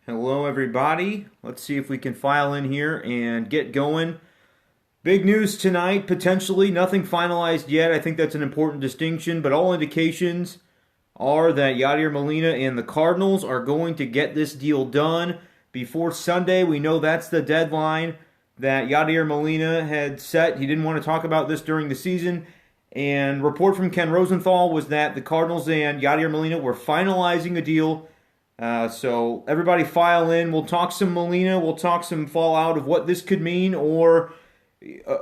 Hello, everybody. Let's see if we can file in here and get going. Big news tonight, potentially. Nothing finalized yet. I think that's an important distinction, but all indications are that Yadier Molina and the Cardinals are going to get this deal done before Sunday. We know that's the deadline that Yadier Molina had set. He didn't want to talk about this during the season. And report from Ken Rosenthal was that the Cardinals and Yadier Molina were finalizing a deal. So everybody file in. We'll talk some Molina. We'll talk some fallout of what this could mean. Or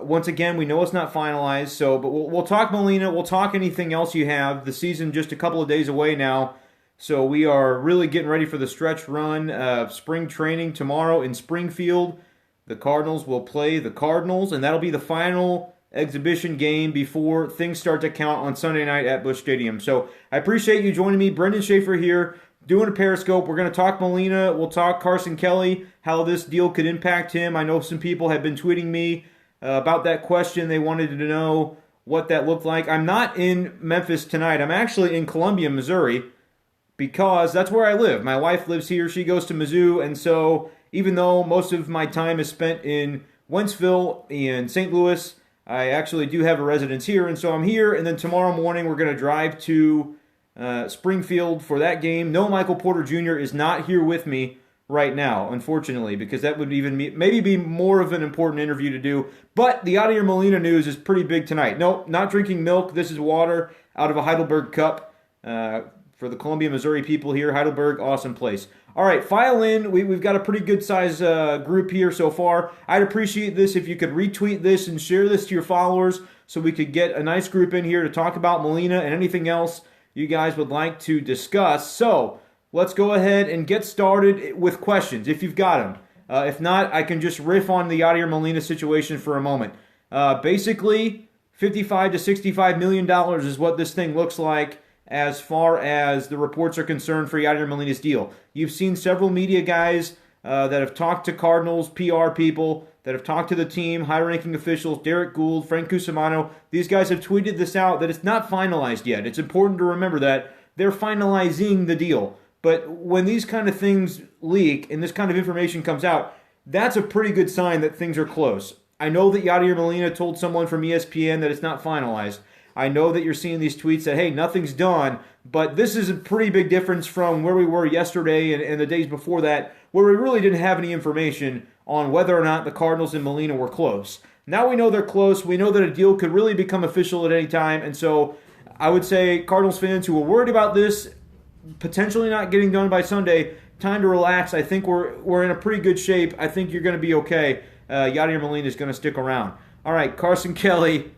once again, we know it's not finalized. So, but we'll talk Molina. We'll talk anything else you have. The season just a couple of days away now. So we are really getting ready for the stretch run of spring training tomorrow in Springfield. The Cardinals will play the Cardinals, and that'll be the final exhibition game before things start to count on Sunday night at Busch Stadium. So I appreciate you joining me. Brenden Schaeffer here, doing a Periscope. We're going to talk Molina. We'll talk Carson Kelly, how this deal could impact him. I know some people have been tweeting me about that question. They wanted to know what that looked like. I'm not in Memphis tonight. I'm actually in Columbia, Missouri, because that's where I live. My wife lives here. She goes to Mizzou, and so even though most of my time is spent in Wentzville and St. Louis, I actually do have a residence here, and so I'm here, and then tomorrow morning we're going to drive to Springfield for that game. No, Michael Porter Jr. is not here with me right now, unfortunately, because that would even maybe be more of an important interview to do. But the Yadier Molina news is pretty big tonight. Nope, not drinking milk. This is water out of a Heidelberg cup for the Columbia, Missouri people here. Heidelberg, awesome place. All right, file in. We've got a pretty good size group here so far. I'd appreciate this if you could retweet this and share this to your followers so we could get a nice group in here to talk about Molina and anything else you guys would like to discuss. So let's go ahead and get started with questions if you've got them. If not, I can just riff on the Yadier Molina situation for a moment. Basically, $55 to $65 million is what this thing looks like as far as the reports are concerned for Yadier Molina's deal. You've seen several media guys that have talked to Cardinals, PR people, that have talked to the team, high-ranking officials, Derek Gould, Frank Cusimano. These guys have tweeted this out, that it's not finalized yet. It's important to remember that they're finalizing the deal. But when these kind of things leak and this kind of information comes out, that's a pretty good sign that things are close. I know that Yadier Molina told someone from ESPN that it's not finalized. I know that you're seeing these tweets that, hey, nothing's done, but this is a pretty big difference from where we were yesterday and the days before that, where we really didn't have any information on whether or not the Cardinals and Molina were close. Now we know they're close. We know that a deal could really become official at any time, and so I would say Cardinals fans who are worried about this potentially not getting done by Sunday, time to relax. I think we're in a pretty good shape. I think you're going to be okay. Yadier Molina is going to stick around. All right, Carson Kelly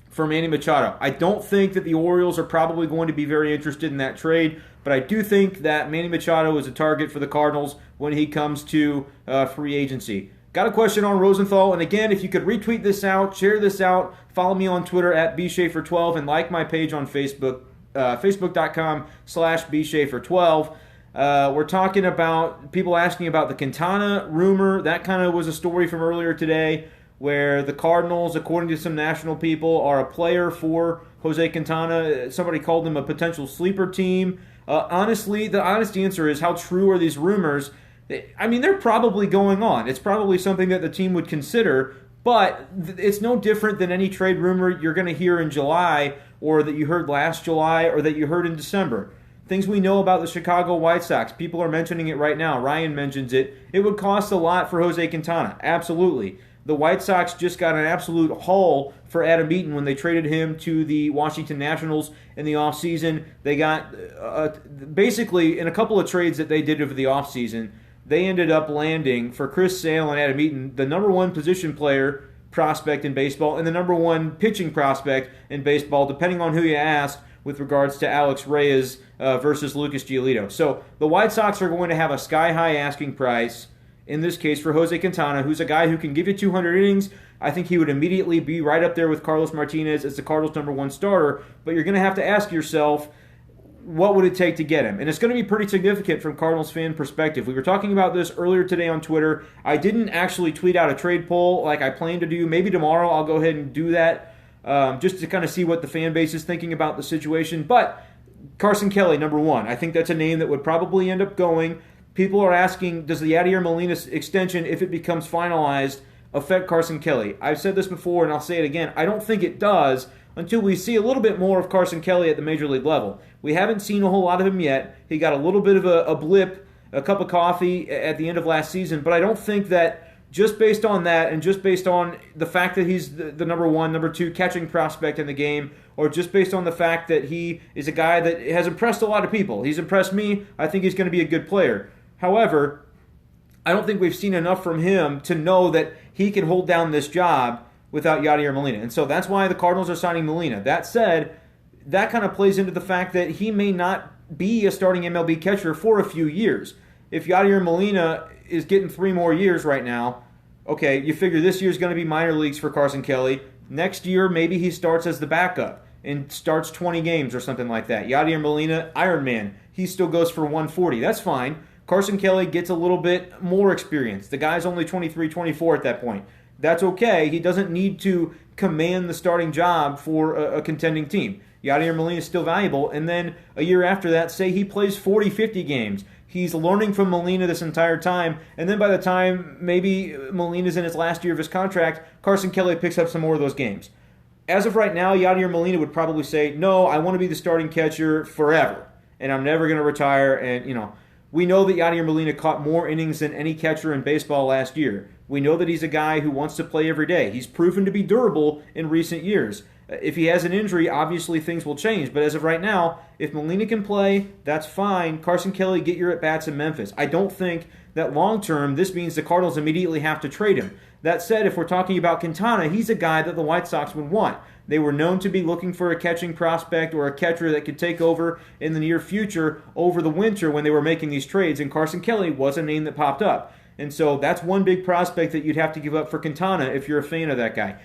for Manny Machado. I don't think that the Orioles are probably going to be very interested in that trade, but I do think that Manny Machado is a target for the Cardinals when he comes to free agency. Got a question on Rosenthal, and again, if you could retweet this out, share this out, follow me on Twitter at bschaefer12, and like my page on Facebook, facebook.com/bschaefer12. We're talking about people asking about the Quintana rumor. That kind of was a story from earlier today, where the Cardinals, according to some national people, are a player for Jose Quintana. Somebody called them a potential sleeper team. Honestly, the honest answer is, how true are these rumors? I mean, they're probably going on. It's probably something that the team would consider, but it's no different than any trade rumor you're going to hear in July, or that you heard last July, or that you heard in December. Things we know about the Chicago White Sox, people are mentioning it right now. Ryan mentions it. It would cost a lot for Jose Quintana. Absolutely. The White Sox just got an absolute haul for Adam Eaton when they traded him to the Washington Nationals in the offseason. They got, basically, in a couple of trades that they did over the offseason, they ended up landing, for Chris Sale and Adam Eaton, the number one position player prospect in baseball and the number one pitching prospect in baseball, depending on who you ask, with regards to Alex Reyes versus Lucas Giolito. So the White Sox are going to have a sky-high asking price, in this case for Jose Quintana, who's a guy who can give you 200 innings. I think he would immediately be right up there with Carlos Martinez as the Cardinals' number one starter, but you're going to have to ask yourself, what would it take to get him? And it's going to be pretty significant from Cardinals fan perspective. We were talking about this earlier today on Twitter. I didn't actually tweet out a trade poll like I plan to do. Maybe tomorrow I'll go ahead and do that, just to kind of see what the fan base is thinking about the situation. But Carson Kelly, number one. I think that's a name that would probably end up going. People are asking, does the Yadier Molina extension, if it becomes finalized, affect Carson Kelly? I've said this before, and I'll say it again. I don't think it does until we see a little bit more of Carson Kelly at the major league level. We haven't seen a whole lot of him yet. He got a little bit of a blip, a cup of coffee at the end of last season, but I don't think that just based on that and just based on the fact that he's the number one, number two catching prospect in the game, or just based on the fact that he is a guy that has impressed a lot of people. He's impressed me. I think he's going to be a good player. However, I don't think we've seen enough from him to know that he can hold down this job without Yadier Molina. And so that's why the Cardinals are signing Molina. That said, that kind of plays into the fact that he may not be a starting MLB catcher for a few years. If Yadier Molina is getting 3 more years right now, okay, you figure this year's going to be minor leagues for Carson Kelly. Next year, maybe he starts as the backup and starts 20 games or something like that. Yadier Molina, Iron Man, he still goes for 140. That's fine. Carson Kelly gets a little bit more experience. The guy's only 23, 24 at that point. That's okay. He doesn't need to command the starting job for a contending team. Yadier Molina is still valuable. And then a year after that, say he plays 40, 50 games. He's learning from Molina this entire time. And then by the time maybe Molina's in his last year of his contract, Carson Kelly picks up some more of those games. As of right now, Yadier Molina would probably say, no, I want to be the starting catcher forever. And I'm never going to retire. And, we know that Yadier Molina caught more innings than any catcher in baseball last year. We know that he's a guy who wants to play every day. He's proven to be durable in recent years. If he has an injury, obviously things will change. But as of right now, if Molina can play, that's fine. Carson Kelly, get your at-bats in Memphis. I don't think that long-term this means the Cardinals immediately have to trade him. That said, if we're talking about Quintana, he's a guy that the White Sox would want. They were known to be looking for a catching prospect or a catcher that could take over in the near future over the winter when they were making these trades, and Carson Kelly was a name that popped up. And so that's one big prospect that you'd have to give up for Quintana if you're a fan of that guy.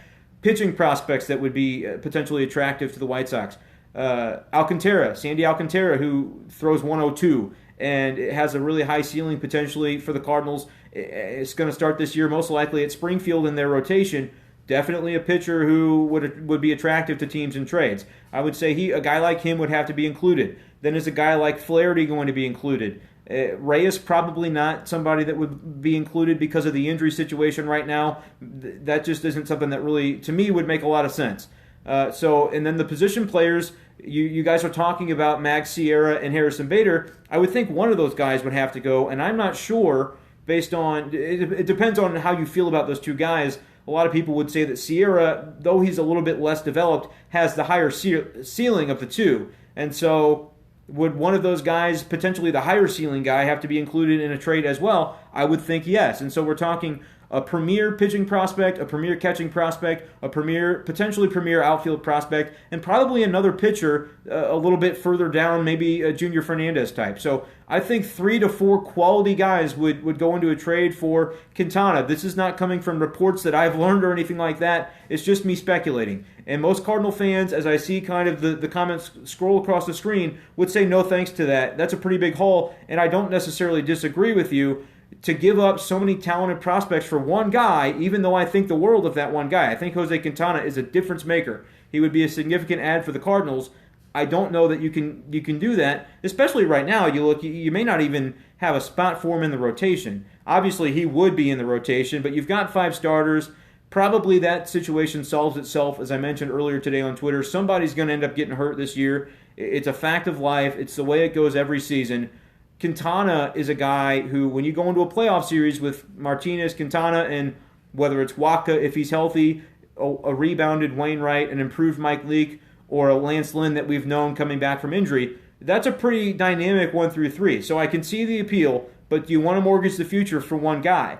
Pitching prospects that would be potentially attractive to the White Sox. Sandy Alcantara, who throws 102 and has a really high ceiling potentially for the Cardinals. It's going to start this year most likely at Springfield in their rotation. Definitely a pitcher who would be attractive to teams in trades. I would say a guy like him would have to be included. Then is a guy like Flaherty going to be included? Reyes probably not somebody that would be included because of the injury situation right now. That just isn't something that really, to me, would make a lot of sense. And then the position players, you guys are talking about Max Sierra and Harrison Bader. I would think one of those guys would have to go, and I'm not sure based on, it depends on how you feel about those two guys. A lot of people would say that Sierra, though he's a little bit less developed, has the higher ceiling of the two. And so would one of those guys, potentially the higher ceiling guy, have to be included in a trade as well? I would think yes. And so we're talking a premier pitching prospect, a premier catching prospect, a potentially premier outfield prospect, and probably another pitcher a little bit further down, maybe a Junior Fernandez type. So I think 3 to 4 quality guys would go into a trade for Quintana. This is not coming from reports that I've learned or anything like that. It's just me speculating. And most Cardinal fans, as I see kind of the comments scroll across the screen, would say no thanks to that. That's a pretty big haul, and I don't necessarily disagree with you. To give up so many talented prospects for one guy, even though I think the world of that one guy. I think Jose Quintana is a difference maker. He would be a significant add for the Cardinals. I don't know that you can do that, especially right now. You may not even have a spot for him in the rotation. Obviously, he would be in the rotation, but you've got 5 starters. Probably that situation solves itself, as I mentioned earlier today on Twitter. Somebody's going to end up getting hurt this year. It's a fact of life. It's the way it goes every season. Quintana is a guy who, when you go into a playoff series with Martinez, Quintana, and whether it's Waka, if he's healthy, a rebounded Wainwright, an improved Mike Leake, or a Lance Lynn that we've known coming back from injury, that's a pretty dynamic 1 through 3. So I can see the appeal, but do you want to mortgage the future for one guy?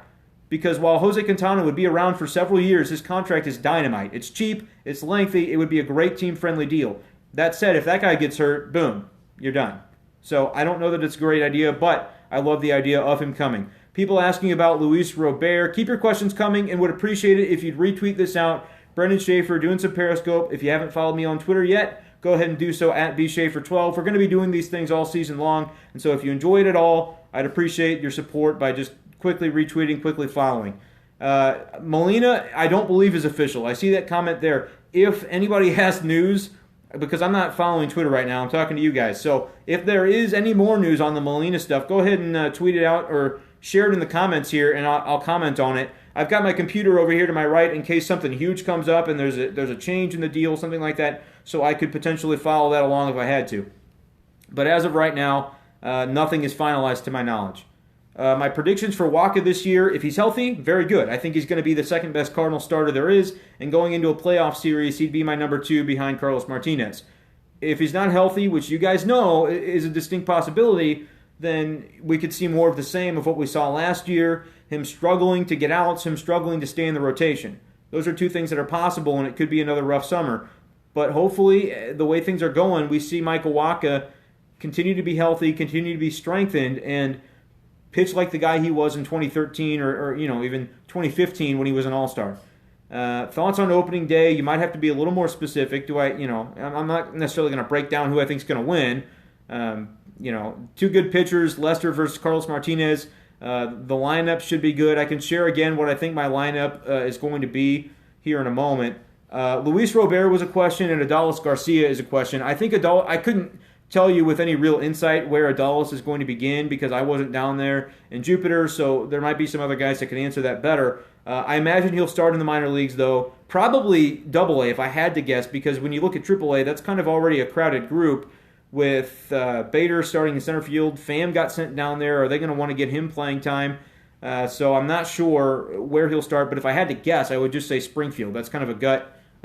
Because while Jose Quintana would be around for several years, his contract is dynamite. It's cheap, it's lengthy, it would be a great team-friendly deal. That said, if that guy gets hurt, boom, you're done. So I don't know that it's a great idea, but I love the idea of him coming. People asking about Luis Robert. Keep your questions coming and would appreciate it if you'd retweet this out. Brenden Schaeffer doing some Periscope. If you haven't followed me on Twitter yet, go ahead and do so at bschaeffer12. We're going to be doing these things all season long, and so if you enjoy it at all, I'd appreciate your support by just quickly retweeting, quickly following. Molina, I don't believe is official. I see that comment there. If anybody has news because I'm not following Twitter right now. I'm talking to you guys. So if there is any more news on the Molina stuff, go ahead and tweet it out or share it in the comments here, and I'll comment on it. I've got my computer over here to my right in case something huge comes up and there's a change in the deal, something like that, so I could potentially follow that along if I had to. But as of right now, nothing is finalized to my knowledge. My predictions for Waka this year, if he's healthy, very good. I think he's going to be the second best Cardinal starter there is, and going into a playoff series, he'd be my number 2 behind Carlos Martinez. If he's not healthy, which you guys know is a distinct possibility, then we could see more of the same of what we saw last year, him struggling to get outs, him struggling to stay in the rotation. Those are 2 things that are possible, and it could be another rough summer. But hopefully, the way things are going, we see Michael Waka continue to be healthy, continue to be strengthened, and pitch like the guy he was in 2013 or even 2015 when he was an All-Star. Thoughts on opening day? You might have to be a little more specific. I'm not necessarily going to break down who I think is going to win. 2 good pitchers, Lester versus Carlos Martinez. The lineup should be good. I can share again what I think my lineup is going to be here in a moment. Luis Robert was a question, and Adolis Garcia is a question. I think I couldn't tell you with any real insight where Adolis is going to begin because I wasn't down there in Jupiter, so there might be some other guys that can answer that better. I imagine he'll start in the minor leagues, though. Probably Double-A if I had to guess, because when you look at Triple-A, that's kind of already a crowded group with Bader starting in center field. Pham got sent down there. Are they going to want to get him playing time? So I'm not sure where he'll start, but if I had to guess, I would just say Springfield. That's kind of a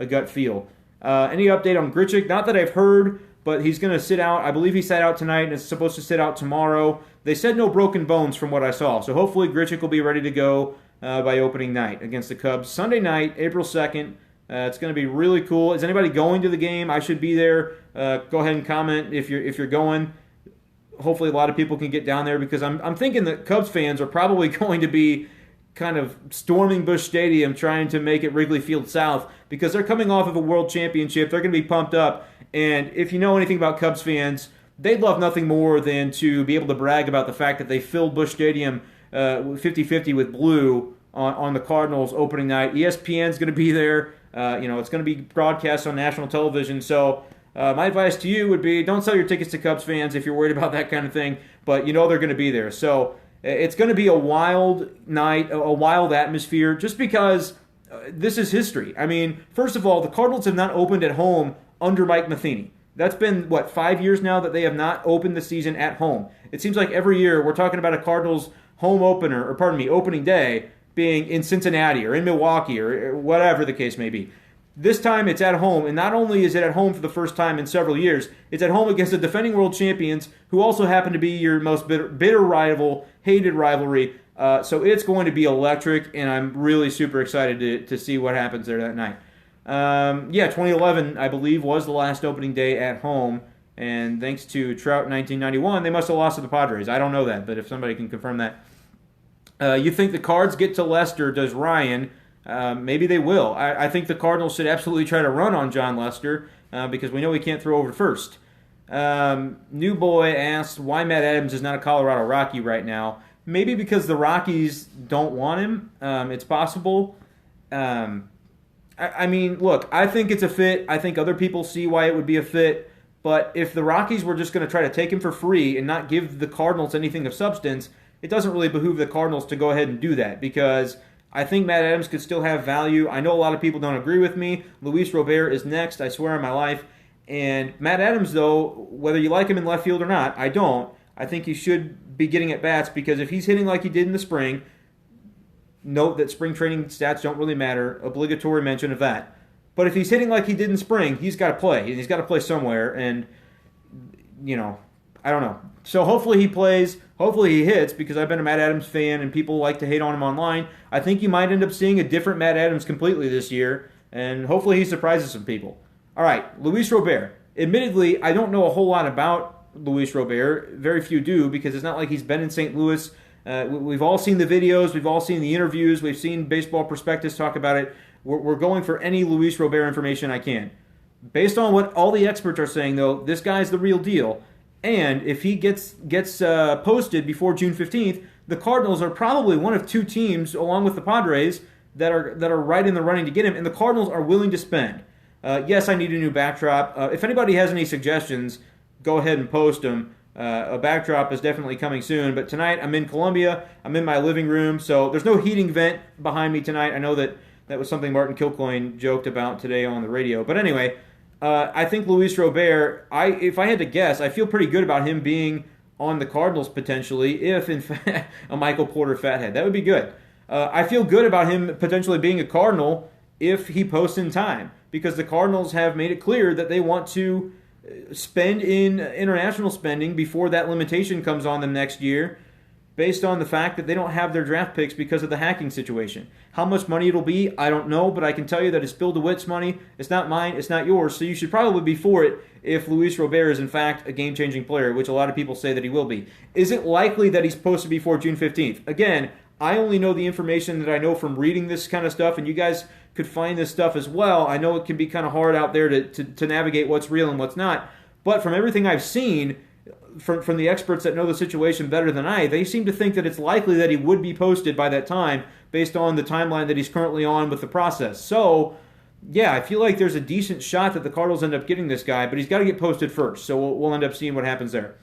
gut feel. Any update on Grichuk? Not that I've heard, but he's going to sit out. I believe he sat out tonight and is supposed to sit out tomorrow. They said no broken bones from what I saw, so hopefully Grichuk will be ready to go by opening night against the Cubs. Sunday night, April 2nd. It's going to be really cool. Is anybody going to the game? I should be there. Go ahead and comment if you're going. Hopefully a lot of people can get down there because I'm thinking that Cubs fans are probably going to be kind of storming Busch Stadium trying to make it Wrigley Field South because they're coming off of a World Championship. They're going to be pumped up. And if you know anything about Cubs fans, they'd love nothing more than to be able to brag about the fact that they filled Busch Stadium 50-50 with blue on the Cardinals opening night. ESPN's going to be there. It's going to be broadcast on national television. So my advice to you would be don't sell your tickets to Cubs fans if you're worried about that kind of thing. But they're going to be there. So it's going to be a wild night, a wild atmosphere, just because this is history. I mean, first of all, the Cardinals have not opened at home under Mike Matheny. That's been, 5 years now that they have not opened the season at home. It seems like every year we're talking about a Cardinals opening day being in Cincinnati or in Milwaukee or whatever the case may be. This time it's at home, and not only is it at home for the first time in several years, it's at home against the defending world champions who also happen to be your most bitter rival, hated rivalry. So it's going to be electric, and I'm really super excited to see what happens there that night. 2011, I believe, was the last opening day at home, and thanks to Trout in 1991, they must have lost to the Padres. I don't know that, but if somebody can confirm that. You think the Cards get to Lester, does Ryan? Maybe they will. I think the Cardinals should absolutely try to run on John Lester because we know he can't throw over first. New Boy asked why Matt Adams is not a Colorado Rocky right now. Maybe because the Rockies don't want him. It's possible. Look, I think it's a fit. I think other people see why it would be a fit. But if the Rockies were just going to try to take him for free and not give the Cardinals anything of substance, it doesn't really behoove the Cardinals to go ahead and do that because I think Matt Adams could still have value. I know a lot of people don't agree with me. Luis Robert is next, I swear on my life. And Matt Adams, though, whether you like him in left field or not, I don't. I think he should be getting at bats because if he's hitting like he did in the spring, note that spring training stats don't really matter. Obligatory mention of that. But if he's hitting like he did in spring, he's got to play. And he's got to play somewhere. And, I don't know. So hopefully he plays. Hopefully he hits because I've been a Matt Adams fan and people like to hate on him online. I think you might end up seeing a different Matt Adams completely this year. And hopefully he surprises some people. All right, Luis Robert. Admittedly, I don't know a whole lot about Luis Robert. Very few do because it's not like he's been in St. Louis. We've all seen the videos. We've all seen the interviews. We've seen Baseball Prospectus talk about it. We're going for any Luis Robert information I can. Based on what all the experts are saying, though, this guy's the real deal. And if he gets posted before June 15th, the Cardinals are probably one of 2 teams, along with the Padres, that are right in the running to get him. And the Cardinals are willing to spend. Yes, I need a new backdrop. If anybody has any suggestions, go ahead and post them. A backdrop is definitely coming soon, but tonight I'm in Columbia. I'm in my living room, so there's no heating vent behind me tonight. I know that was something Martin Kilcoyne joked about today on the radio. But anyway, I think Luis Robert, if I had to guess, I feel pretty good about him being on the Cardinals potentially, if in fact a Michael Porter fathead. That would be good. I feel good about him potentially being a Cardinal if he posts in time, because the Cardinals have made it clear that they want to spend in international spending before that limitation comes on them next year, based on the fact that they don't have their draft picks because of the hacking situation. How much money it'll be, I don't know, but I can tell you that it's Bill DeWitt's money. It's not mine, it's not yours, so you should probably be for it if Luis Robert is in fact a game-changing player, which a lot of people say that he will be. Is it likely that he's supposed to be before June 15th? Again, I only know the information that I know from reading this kind of stuff, and you guys could find this stuff as well. I know it can be kind of hard out there to navigate what's real and what's not, but from everything I've seen, from the experts that know the situation better than I, they seem to think that it's likely that he would be posted by that time based on the timeline that he's currently on with the process. So, yeah, I feel like there's a decent shot that the Cardinals end up getting this guy, but he's got to get posted first, so we'll end up seeing what happens there.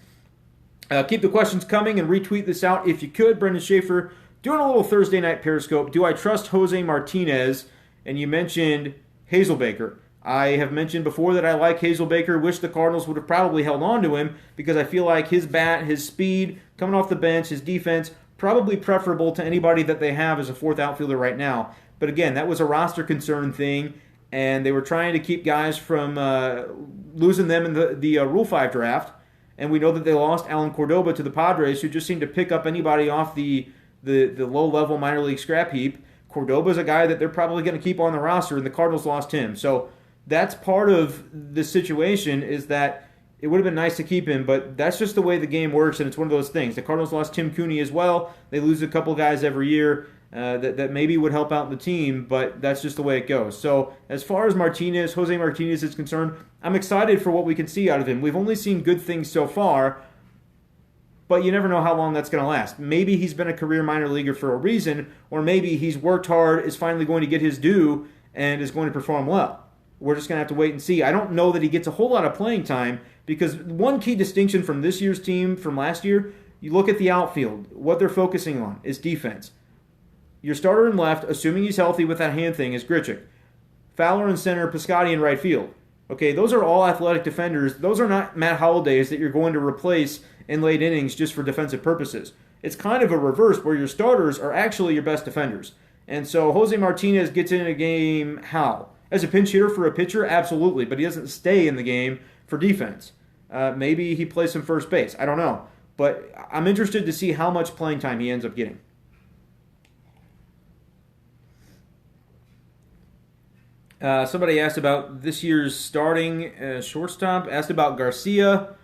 Keep the questions coming and retweet this out if you could. Brenden Schaeffer doing a little Thursday night Periscope. Do I trust Jose Martinez? And you mentioned Hazelbaker. I have mentioned before that I like Hazelbaker. Wish the Cardinals would have probably held on to him because I feel like his bat, his speed, coming off the bench, his defense, probably preferable to anybody that they have as a fourth outfielder right now. But again, that was a roster concern thing, and they were trying to keep guys from losing them in the Rule 5 draft. And we know that they lost Alan Cordoba to the Padres, who just seemed to pick up anybody off the low-level minor league scrap heap. Cordoba's a guy that they're probably going to keep on the roster, and the Cardinals lost him. So that's part of the situation, is that it would have been nice to keep him, but that's just the way the game works, and it's one of those things. The Cardinals lost Tim Cooney as well. They lose a couple guys every year that maybe would help out the team, but that's just the way it goes. So as far as Jose Martinez is concerned, I'm excited for what we can see out of him. We've only seen good things so far, but you never know how long that's going to last. Maybe he's been a career minor leaguer for a reason, or maybe he's worked hard, is finally going to get his due, and is going to perform well. We're just going to have to wait and see. I don't know that he gets a whole lot of playing time, because one key distinction from this year's team from last year, you look at the outfield, what they're focusing on is defense. Your starter in left, assuming he's healthy with that hand thing, is Grichuk. Fowler in center, Piscotty in right field. Okay, those are all athletic defenders. Those are not Matt Hollidays that you're going to replace in late innings just for defensive purposes. It's kind of a reverse where your starters are actually your best defenders. And so Jose Martinez gets in a game how? As a pinch hitter for a pitcher? Absolutely, but he doesn't stay in the game for defense. Maybe he plays some first base. I don't know. But I'm interested to see how much playing time he ends up getting. Somebody asked about this year's starting shortstop, asked about Garcia.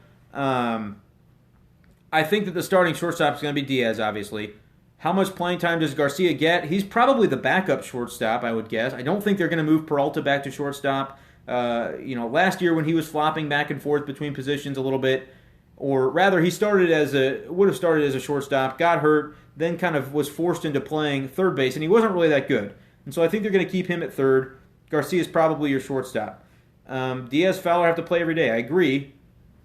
I think that the starting shortstop is going to be Diaz, obviously. How much playing time does Garcia get? He's probably the backup shortstop, I would guess. I don't think they're going to move Peralta back to shortstop. Last year when he was flopping back and forth between positions a little bit, or rather he would have started as a shortstop, got hurt, then kind of was forced into playing third base, and he wasn't really that good. And so I think they're going to keep him at third. Garcia is probably your shortstop. Diaz, Fowler have to play every day. I agree.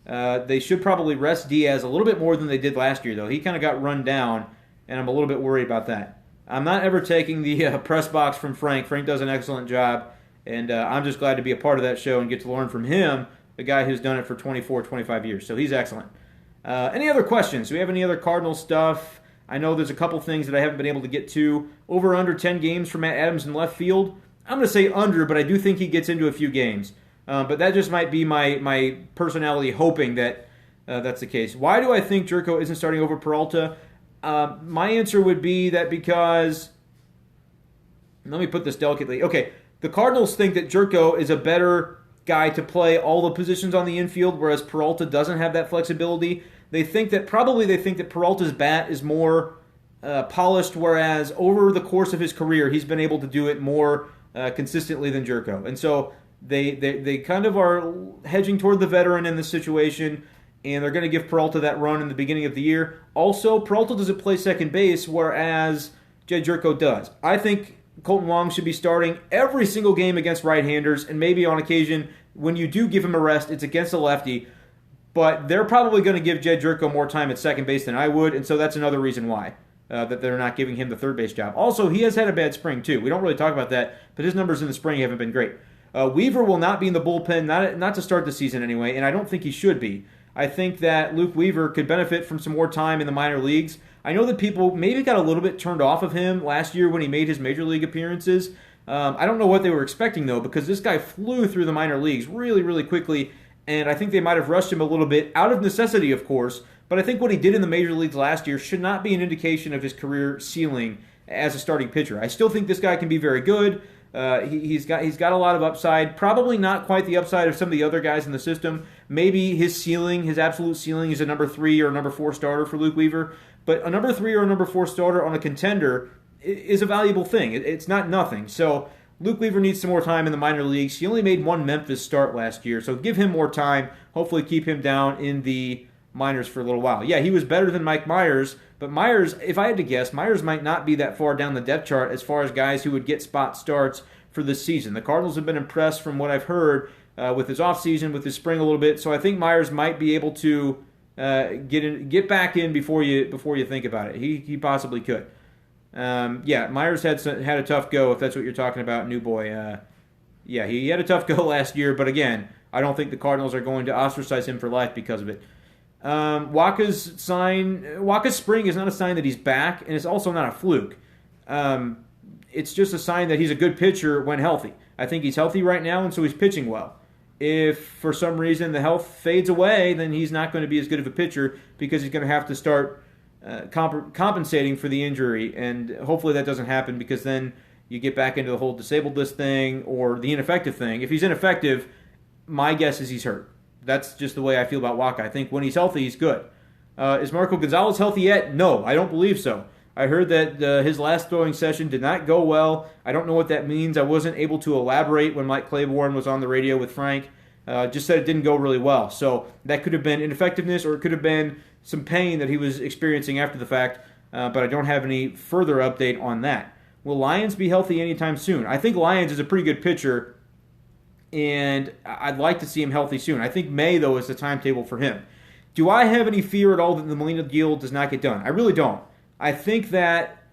They should probably rest Diaz a little bit more than they did last year, though. He kind of got run down, and I'm a little bit worried about that. I'm not ever taking the press box from Frank. Frank does an excellent job, and I'm just glad to be a part of that show and get to learn from him, a guy who's done it for 24, 25 years. So he's excellent. Any other questions? Do we have any other Cardinal stuff? I know there's a couple things that I haven't been able to get to. Over under 10 games for Matt Adams in left field. I'm going to say under, but I do think he gets into a few games. But that just might be my personality hoping that that's the case. Why do I think Jerko isn't starting over Peralta? My answer would be that because, let me put this delicately. Okay, the Cardinals think that Jerko is a better guy to play all the positions on the infield, whereas Peralta doesn't have that flexibility. They think that Peralta's bat is more polished, whereas over the course of his career, he's been able to do it more consistently than Jerko. And so they kind of are hedging toward the veteran in this situation, and they're going to give Peralta that run in the beginning of the year. Also, Peralta doesn't play second base, whereas Jed Jerko does. I think Colton Wong should be starting every single game against right-handers, and maybe on occasion, when you do give him a rest, it's against a lefty. But they're probably going to give Jed Driscoll more time at second base than I would, and so that's another reason why, that they're not giving him the third base job. Also, he has had a bad spring, too. We don't really talk about that, but his numbers in the spring haven't been great. Weaver will not be in the bullpen, not to start the season anyway, and I don't think he should be. I think that Luke Weaver could benefit from some more time in the minor leagues. I know that people maybe got a little bit turned off of him last year when he made his major league appearances. I don't know what they were expecting, though, because this guy flew through the minor leagues really, really quickly, and I think they might have rushed him a little bit, out of necessity, of course, but I think what he did in the major leagues last year should not be an indication of his career ceiling as a starting pitcher. I still think this guy can be very good. He's got a lot of upside, probably not quite the upside of some of the other guys in the system. Maybe his absolute ceiling is a number 3 or number 4 starter for Luke Weaver, but a number 3 or a number 4 starter on a contender is a valuable thing. It's not nothing. So Luke Weaver needs some more time in the minor leagues. He only made one Memphis start last year, so give him more time. Hopefully keep him down in the minors for a little while. Yeah, he was better than Mike Myers, but Myers, if I had to guess, Myers might not be that far down the depth chart as far as guys who would get spot starts for this season. The Cardinals have been impressed from what I've heard with his offseason, with his spring a little bit, so I think Myers might be able to get back in before you think about it. He possibly could. Myers had a tough go, if that's what you're talking about, new boy. He had a tough go last year, but again, I don't think the Cardinals are going to ostracize him for life because of it. Waka's spring is not a sign that he's back, and it's also not a fluke. It's just a sign that he's a good pitcher when healthy. I think he's healthy right now, and so he's pitching well. If for some reason the health fades away, then he's not going to be as good of a pitcher because he's going to have to start compensating for the injury, and hopefully that doesn't happen because then you get back into the whole disabled list thing or the ineffective thing. If he's ineffective, my guess is he's hurt. That's just the way I feel about Waka. I think when he's healthy, he's good. Is Marco Gonzales healthy yet? No, I don't believe so. I heard that his last throwing session did not go well. I don't know what that means. I wasn't able to elaborate when Mike Claiborne was on the radio with Frank. Just said it didn't go really well. So that could have been ineffectiveness or it could have been some pain that he was experiencing after the fact, but I don't have any further update on that. Will Lyons be healthy anytime soon? I think Lyons is a pretty good pitcher, and I'd like to see him healthy soon. I think May, though, is the timetable for him. Do I have any fear at all that the Molina deal does not get done? I really don't. I think that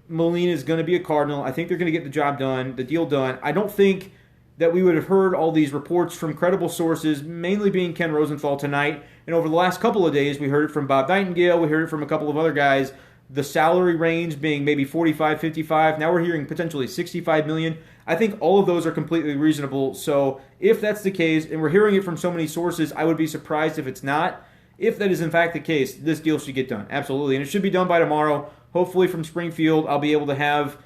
Molina is going to be a Cardinal. I think they're going to get the deal done. I don't think that we would have heard all these reports from credible sources, mainly being Ken Rosenthal tonight. And over the last couple of days, we heard it from Bob Nightingale. We heard it from a couple of other guys. The salary range being maybe 45, 55. Now we're hearing potentially 65 million. I think all of those are completely reasonable. So if that's the case, and we're hearing it from so many sources, I would be surprised if it's not. If that is in fact the case, this deal should get done. Absolutely. And it should be done by tomorrow. Hopefully from Springfield, I'll be able to have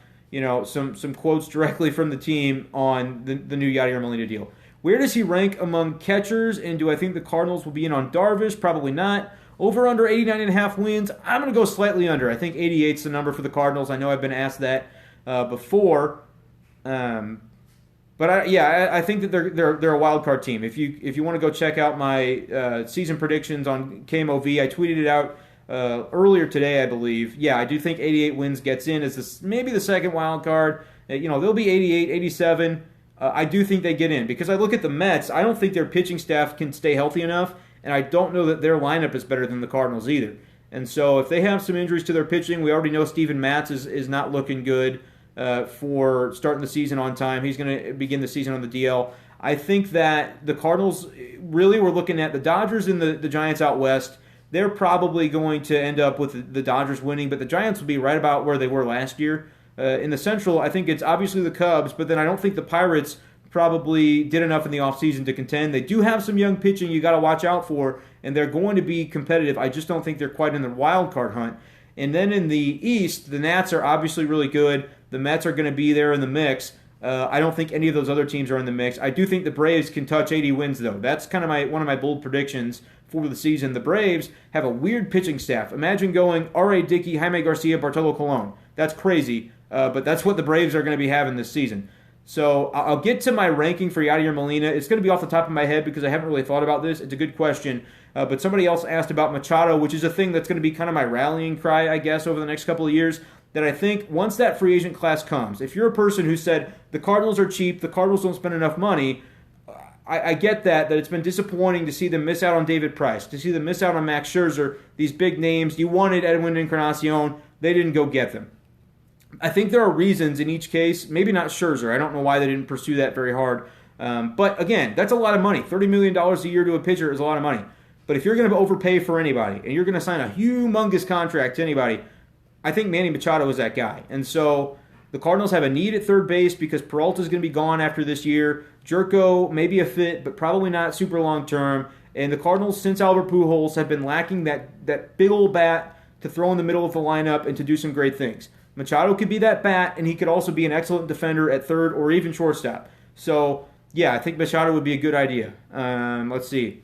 some quotes directly from the team on the new Yadier Molina deal. Where does he rank among catchers, and do I think the Cardinals will be in on Darvish? Probably not. Over under 89.5 wins, I'm going to go slightly under. I think 88 is the number for the Cardinals. I know I've been asked that before. But I think that they're a wild card team. If you want to go check out my season predictions on KMOV, I tweeted it out earlier today, I believe. Yeah, I do think 88 wins gets in as maybe the second wild card. They'll be 88, 87. I do think they get in because I look at the Mets. I don't think their pitching staff can stay healthy enough, and I don't know that their lineup is better than the Cardinals either. And so if they have some injuries to their pitching, we already know Steven Matz is not looking good for starting the season on time. He's going to begin the season on the DL. I think that the Cardinals, really, we're looking at the Dodgers and the Giants out west. They're probably going to end up with the Dodgers winning, but the Giants will be right about where they were last year. In the Central, I think it's obviously the Cubs, but then I don't think the Pirates probably did enough in the offseason to contend. They do have some young pitching you got to watch out for, and they're going to be competitive. I just don't think they're quite in the wild card hunt. And then in the East, the Nats are obviously really good. The Mets are going to be there in the mix. I don't think any of those other teams are in the mix. I do think the Braves can touch 80 wins, though. That's kind of one of my bold predictions for the season. The Braves have a weird pitching staff. Imagine going R.A. Dickey, Jaime Garcia, Bartolo Colon. That's crazy, but that's what the Braves are going to be having this season. So I'll get to my ranking for Yadier Molina. It's going to be off the top of my head because I haven't really thought about this. It's a good question. But somebody else asked about Machado, which is a thing that's going to be kind of my rallying cry, I guess, over the next couple of years. that I think once that free agent class comes, if you're a person who said the Cardinals are cheap, the Cardinals don't spend enough money, I get that it's been disappointing to see them miss out on David Price, to see them miss out on Max Scherzer, these big names. You wanted Edwin Encarnacion, they didn't go get them. I think there are reasons in each case, maybe not Scherzer. I don't know why they didn't pursue that very hard. But again, that's a lot of money. $30 million a year to a pitcher is a lot of money. But if you're going to overpay for anybody, and you're going to sign a humongous contract to anybody, I think Manny Machado is that guy. And so the Cardinals have a need at third base because Peralta's going to be gone after this year. Jerko may be a fit, but probably not super long term. And the Cardinals, since Albert Pujols, have been lacking that big old bat to throw in the middle of the lineup and to do some great things. Machado could be that bat, and he could also be an excellent defender at third or even shortstop. So, yeah, I think Machado would be a good idea. Let's see.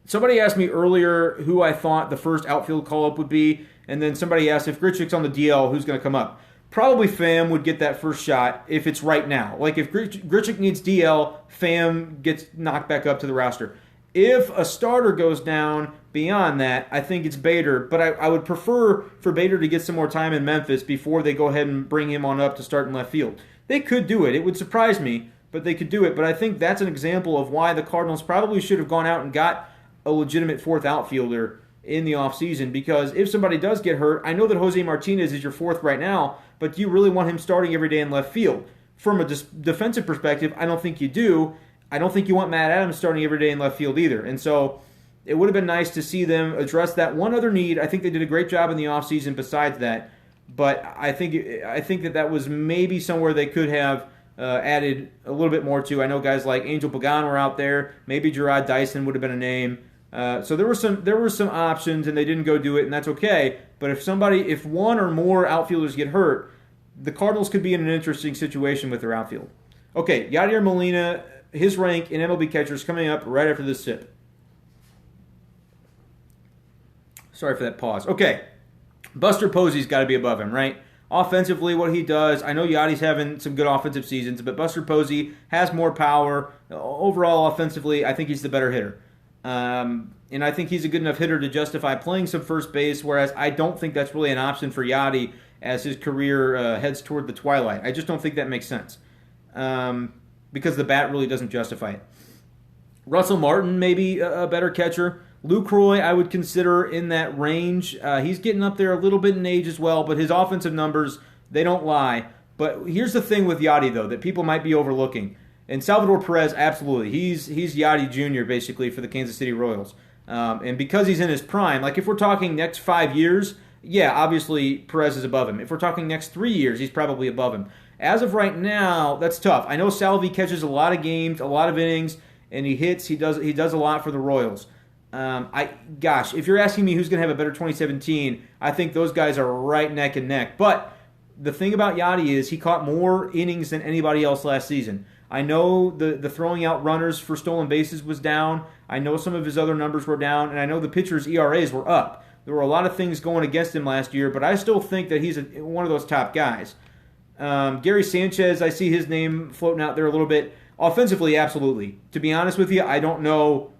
Somebody asked me earlier who I thought the first outfield call-up would be, and then somebody asked if Grichuk's on the DL, who's going to come up. Probably Pham would get that first shot if it's right now. Like if Grichuk needs DL, Pham gets knocked back up to the roster. If a starter goes down beyond that, I think it's Bader, but I would prefer for Bader to get some more time in Memphis before they go ahead and bring him on up to start in left field. They could do it. It would surprise me, but they could do it. But I think that's an example of why the Cardinals probably should have gone out and got a legitimate fourth outfielder in the offseason, because if somebody does get hurt, I know that Jose Martinez is your fourth right now, but do you really want him starting every day in left field? From a defensive perspective, I don't think you do. I don't think you want Matt Adams starting every day in left field either. And so it would have been nice to see them address that one other need. I think they did a great job in the offseason besides that, but I think that was maybe somewhere they could have added a little bit more to. I know guys like Angel Pagan were out there. Maybe Gerard Dyson would have been a name. So there were some options, and they didn't go do it, and that's okay. But if one or more outfielders get hurt, the Cardinals could be in an interesting situation with their outfield. Okay, Yadier Molina, his rank in MLB catchers coming up right after this sip. Sorry for that pause. Okay, Buster Posey's got to be above him, right? Offensively, what he does, I know Yadi's having some good offensive seasons, but Buster Posey has more power. Overall, offensively, I think he's the better hitter. And I think he's a good enough hitter to justify playing some first base, whereas I don't think that's really an option for Yadi as his career heads toward the twilight. I just don't think that makes sense because the bat really doesn't justify it. Russell Martin may be a better catcher. Lucroy I would consider in that range. He's getting up there a little bit in age as well, but his offensive numbers, they don't lie. But here's the thing with Yadi, though, that people might be overlooking. And Salvador Perez, absolutely. He's Yadi Jr., basically, for the Kansas City Royals. And because he's in his prime, like if we're talking next 5 years, yeah, obviously Perez is above him. If we're talking next 3 years, he's probably above him. As of right now, that's tough. I know Salvi catches a lot of games, a lot of innings, and he hits. He does a lot for the Royals. If you're asking me who's going to have a better 2017, I think those guys are right neck and neck. But the thing about Yadi is he caught more innings than anybody else last season. I know the throwing out runners for stolen bases was down. I know some of his other numbers were down, and I know the pitchers' ERAs were up. There were a lot of things going against him last year, but I still think that he's one of those top guys. Gary Sanchez, I see his name floating out there a little bit. Offensively, absolutely. To be honest with you, I don't know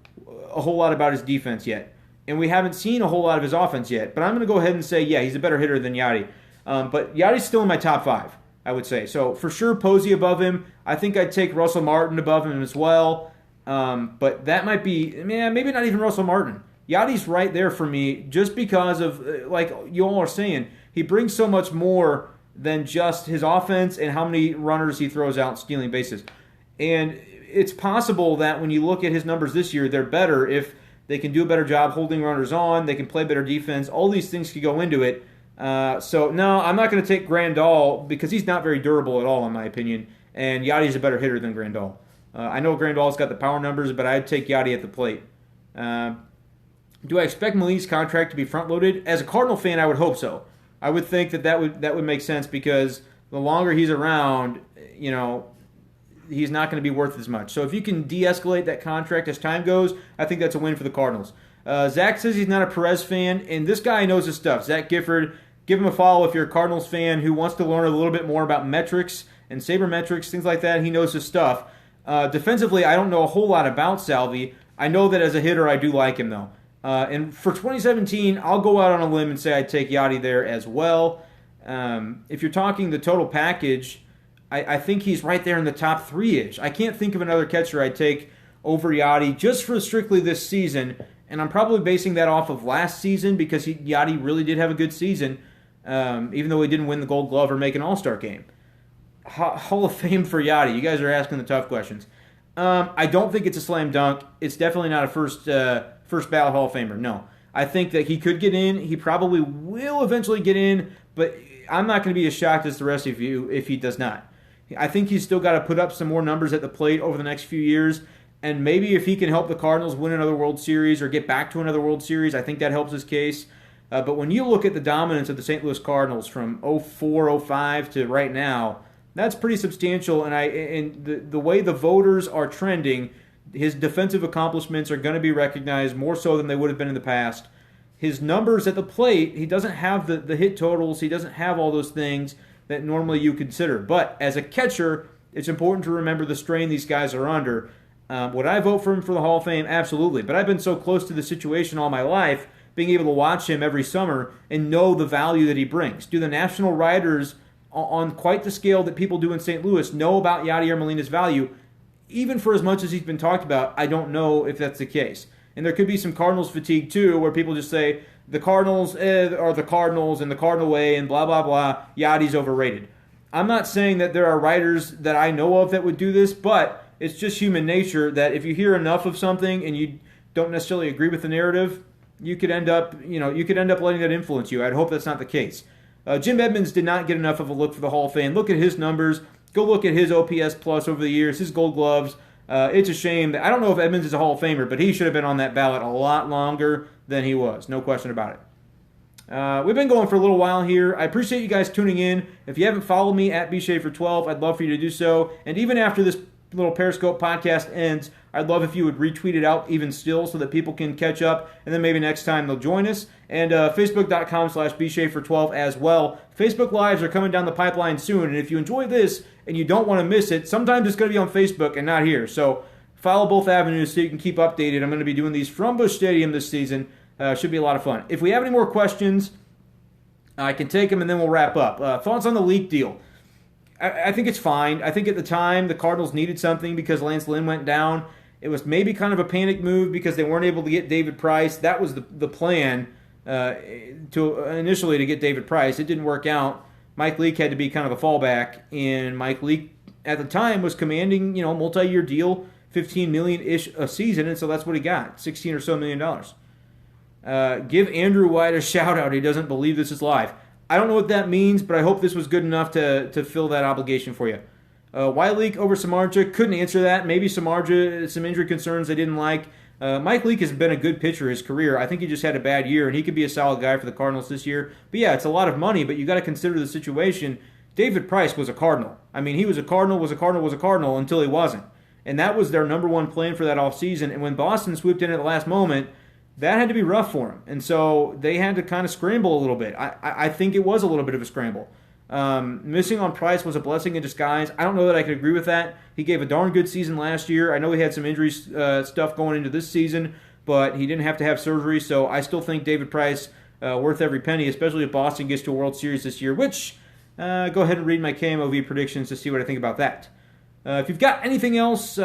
a whole lot about his defense yet, and we haven't seen a whole lot of his offense yet. But I'm going to go ahead and say, yeah, he's a better hitter than Yadi. But Yadi's still in my top 5. I would say. So for sure, Posey above him. I think I'd take Russell Martin above him as well. But that might be, maybe not even Russell Martin. Yadi's right there for me just because of, like you all are saying, he brings so much more than just his offense and how many runners he throws out stealing bases. And it's possible that when you look at his numbers this year, they're better if they can do a better job holding runners on, they can play better defense. All these things could go into it. So, no, I'm not going to take Grandal because he's not very durable at all, in my opinion. And Yadi's a better hitter than Grandal. I know Grandal's got the power numbers, but I'd take Yadi at the plate. Do I expect Molina's contract to be front-loaded? As a Cardinal fan, I would hope so. I would think that would make sense because the longer he's around, he's not going to be worth as much. So if you can de-escalate that contract as time goes, I think that's a win for the Cardinals. Zach says he's not a Perez fan, and this guy knows his stuff. Zach Gifford, give him a follow if you're a Cardinals fan who wants to learn a little bit more about metrics and sabermetrics, things like that. He knows his stuff. Defensively, I don't know a whole lot about Salvi. I know that as a hitter, I do like him, though. And for 2017, I'll go out on a limb and say I'd take Yadi there as well. If you're talking the total package, I think he's right there in the top 3-ish. I can't think of another catcher I'd take over Yadi just for strictly this season, and I'm probably basing that off of last season because Yadi really did have a good season, even though he didn't win the Gold Glove or make an All-Star game. Hall of Fame for Yadi. You guys are asking the tough questions. I don't think it's a slam dunk. It's definitely not a first ballot Hall of Famer. No. I think that he could get in. He probably will eventually get in, but I'm not going to be as shocked as the rest of you if he does not. I think he's still got to put up some more numbers at the plate over the next few years, and maybe if he can help the Cardinals win another World Series or get back to another World Series, I think that helps his case. But when you look at the dominance of the St. Louis Cardinals from 04, 05 to right now, that's pretty substantial, and the way the voters are trending, his defensive accomplishments are going to be recognized more so than they would have been in the past. His numbers at the plate, he doesn't have the hit totals, he doesn't have all those things that normally you consider. But as a catcher, it's important to remember the strain these guys are under. Would I vote for him for the Hall of Fame? Absolutely. But I've been so close to the situation all my life, being able to watch him every summer and know the value that he brings. Do the national writers on quite the scale that people do in St. Louis know about Yadier Molina's value? Even for as much as he's been talked about, I don't know if that's the case. And there could be some Cardinals fatigue too, where people just say, the Cardinals are the Cardinals and the Cardinal way and blah, blah, blah, Yadi's overrated. I'm not saying that there are writers that I know of that would do this, but it's just human nature that if you hear enough of something and you don't necessarily agree with the narrative, you could end up letting that influence you. I'd hope that's not the case. Jim Edmonds did not get enough of a look for the Hall of Fame. Look at his numbers. Go look at his OPS plus over the years, his Gold Gloves. It's a shame that I don't know if Edmonds is a Hall of Famer, but he should have been on that ballot a lot longer than he was. No question about it. We've been going for a little while here. I appreciate you guys tuning in. If you haven't followed me at bschaeffer12, I'd love for you to do so. And even after this little Periscope podcast ends, I'd love if you would retweet it out even still so that people can catch up, and then maybe next time they'll join us. And Facebook.com/bschaeffer12 as well. Facebook Lives are coming down the pipeline soon, and if you enjoy this and you don't want to miss it, sometimes it's going to be on Facebook and not here. So follow both avenues so you can keep updated. I'm going to be doing these from Busch Stadium this season. Should be a lot of fun. If we have any more questions, I can take them and then we'll wrap up. Thoughts on the Leak deal? I think it's fine. I think at the time the Cardinals needed something because Lance Lynn went down. It was maybe kind of a panic move because they weren't able to get David Price. That was the plan initially to get David Price. It didn't work out. Mike Leake had to be kind of the fallback, and Mike Leake at the time was commanding multi-year deal, $15 million-ish a season, and so that's what he got, $16 or so million. Give Andrew White a shout out. He doesn't believe this is live. I don't know what that means, but I hope this was good enough to fill that obligation for you. Why Leak over Samardzija? Couldn't answer that. Maybe Samardzija, some injury concerns they didn't like. Mike Leake has been a good pitcher his career. I think he just had a bad year, and he could be a solid guy for the Cardinals this year. But yeah, it's a lot of money, but you got to consider the situation. David Price was a Cardinal. I mean, he was a Cardinal until he wasn't. And that was their number one plan for that offseason. And when Boston swooped in at the last moment, that had to be rough for him. And so they had to kind of scramble a little bit. I think it was a little bit of a scramble. Missing on Price was a blessing in disguise. I don't know that I could agree with that. He gave a darn good season last year. I know he had some injury stuff going into this season, but he didn't have to have surgery, so I still think David Price worth every penny, especially if Boston gets to a World Series this year, which, go ahead and read my KMOV predictions to see what I think about that. If you've got anything else,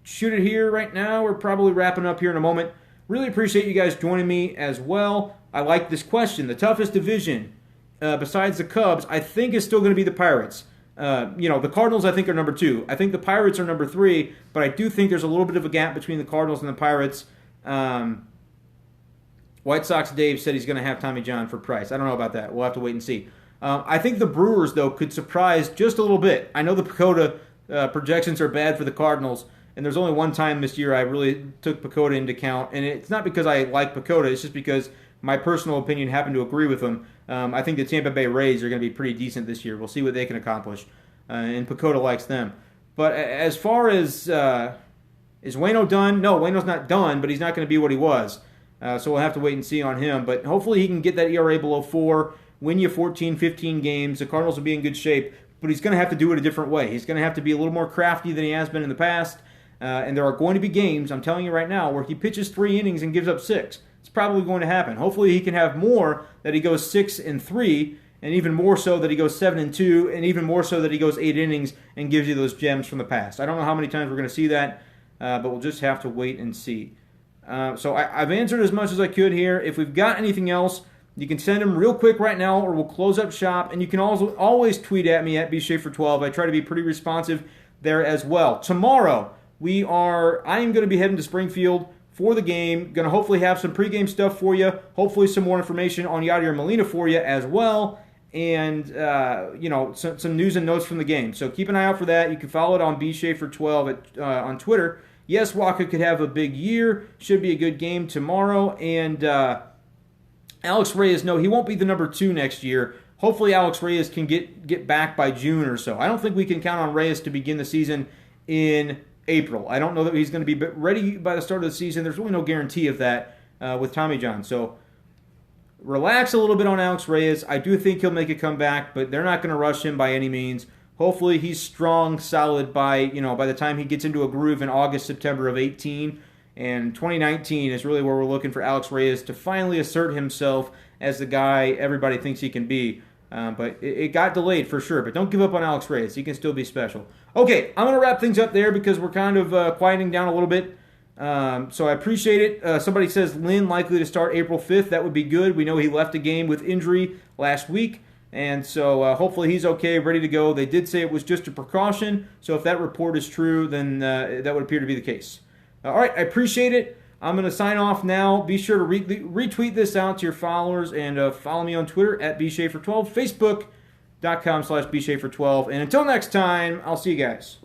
shoot it here right now. We're probably wrapping up here in a moment. Really appreciate you guys joining me as well. I like this question. The toughest division besides the Cubs, I think is still going to be the Pirates. The Cardinals, I think, are number 2. I think the Pirates are number 3, but I do think there's a little bit of a gap between the Cardinals and the Pirates. White Sox Dave said he's going to have Tommy John for Price. I don't know about that. We'll have to wait and see. I think the Brewers, though, could surprise just a little bit. I know the PECOTA projections are bad for the Cardinals, and there's only one time this year I really took PECOTA into account, and it's not because I like PECOTA, it's just because my personal opinion happened to agree with them. I think the Tampa Bay Rays are going to be pretty decent this year. We'll see what they can accomplish, and PECOTA likes them. But as far as, is Waino done? No, Waino's not done, but he's not going to be what he was. So we'll have to wait and see on him. But hopefully he can get that ERA below 4, win you 14, 15 games. The Cardinals will be in good shape, but he's going to have to do it a different way. He's going to have to be a little more crafty than he has been in the past. And there are going to be games, I'm telling you right now, where he pitches 3 innings and gives up 6. It's probably going to happen. Hopefully he can have more that he goes 6-3 and even more so that he goes 7-2, and even more so that he goes 8 innings and gives you those gems from the past. I don't know how many times we're going to see that, but we'll just have to wait and see. So I've answered as much as I could here. If we've got anything else, you can send them real quick right now, or we'll close up shop. And you can also always tweet at me at bschaeffer12. I try to be pretty responsive there as well. Tomorrow, I am going to be heading to Springfield for the game. Going to hopefully have some pregame stuff for you. Hopefully some more information on Yadier Molina for you as well. And, some news and notes from the game. So keep an eye out for that. You can follow it on bschaeffer12 on Twitter. Yes, Waka could have a big year. Should be a good game tomorrow. And Alex Reyes, no, he won't be the number 2 next year. Hopefully Alex Reyes can get back by June or so. I don't think we can count on Reyes to begin the season in April. I don't know that he's going to be ready by the start of the season. There's really no guarantee of that with Tommy John. So relax a little bit on Alex Reyes. I do think he'll make a comeback, but they're not going to rush him by any means. Hopefully he's strong, solid by the time he gets into a groove in August, September of 2018. And 2019 is really where we're looking for Alex Reyes to finally assert himself as the guy everybody thinks he can be. But it got delayed for sure. But don't give up on Alex Reyes. He can still be special. Okay, I'm going to wrap things up there because we're kind of quieting down a little bit. So I appreciate it. Somebody says Lynn likely to start April 5th. That would be good. We know he left a game with injury last week. And so hopefully he's okay, ready to go. They did say it was just a precaution. So if that report is true, then that would appear to be the case. All right, I appreciate it. I'm going to sign off now. Be sure to retweet this out to your followers and follow me on Twitter at bschaeffer12, facebook.com/bschaeffer12. And until next time, I'll see you guys.